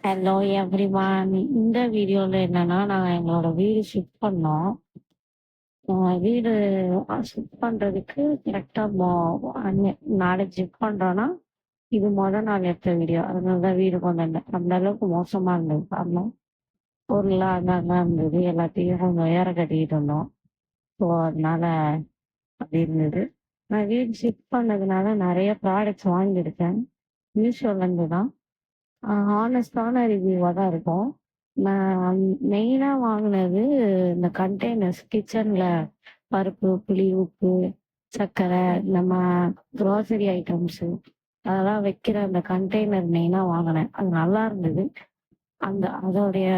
Hello everyone. இந்த வீடியோல என்னன்னா, நாங்க எங்களோட வீடு ஷிஃப்ட் பண்ணோம். வீடு ஷிஃப்ட் பண்றதுக்கு கரெக்டா நாளைக்கு ஷிஃப்ட் பண்றோம்னா, இது நாள் எடுத்த வீடியோ. அதனால தான் வீடு கொண்டு வந்தேன். அந்த அளவுக்கு மோசமா இருந்தது. காரணம் பொருள்லாம் அங்கங்க இருந்தது. எல்லாத்தையும் கொஞ்சம் ஏற கட்டிக்கிட்டு இருந்தோம். ஸோ அதனால அப்படி இருந்தது. நான் வீடு ஷிஃப்ட் பண்ணதுனால நெறைய ப்ராடக்ட்ஸ் வாங்கியிருக்கேன். மீஷோலேருந்து தான். ஹானஸ்டான ரிவ்யூவா தான் இருக்கும். நான் மெயினா வாங்குனது இந்த கண்டெய்னர்ஸ் கிச்சன்ல பருப்பு, புளி, உப்பு, சர்க்கரை, நம்ம குரோசரி ஐட்டம்ஸு அதெல்லாம் வைக்கிற அந்த கண்டெய்னர் மெயினா வாங்குனேன். அது நல்லா இருந்தது. அதோடைய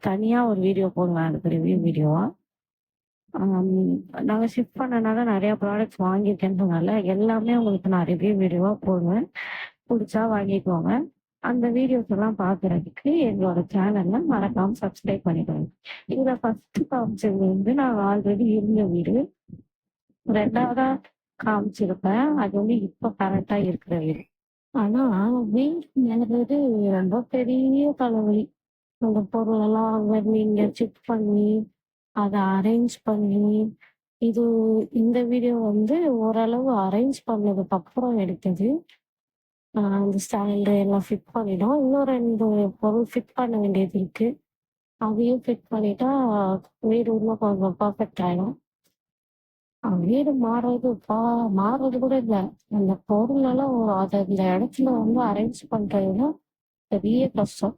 தனியா ஒரு வீடியோ போடுவேன். அதுக்கு ரிவ்யூ வீடியோவா. ஆம், நாங்க ஷிஃப்ட் பண்ணனால நெறைய ப்ராடக்ட்ஸ் வாங்கியிருக்கேன்னு சொன்னேன்ல, எல்லாமே உங்களுக்கு நான் ரிவ்யூ வீடியோவா போடுவேன். புடிச்சா வாங்கிக்கோங்க. அந்த வீடியோஸ் எல்லாம் பார்க்கறதுக்கு எங்களோட சேனல்ல மறக்காம சப்ஸ்கிரைப் பண்ணிக்கோங்க. இதுல ஃபர்ஸ்ட் காமிச்சது நான் ஆல்ரெடி இருந்த வீடு. 2வதா காமிச்சிருப்பேன். அது இப்ப கரெக்ட்டா இருக்கிற வீடு. ஆனா வீடு மேலது ரொம்ப பெரிய தலைவலி. அந்த பொருளெல்லாம் அங்கருந்து இங்க ஷிஃப்ட் பண்ணி, அத அரேஞ்ச் பண்ணி, இது இந்த வீடியோ ஓரளவு அரேஞ்ச் பண்ணதுக்கு அப்புறம் எடுத்தது. அந்த ஸ்டாண்டு எல்லாம் ஃபிட் பண்ணிட்டோம். இன்னும் 2 பொருள் ஃபிட் பண்ண வேண்டியது இருக்கு. அதையும் ஃபிட் பண்ணிட்டா வீடு இன்னும் கொஞ்சம் பெர்ஃபெக்ட் ஆயிடும். வீடு மாறுறது கூட இல்ல. அந்த பொருளெல்லாம் அத அந்த இடத்துல அரேஞ்ச் பண்றது தான் பெரிய கஷ்டம்.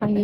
அது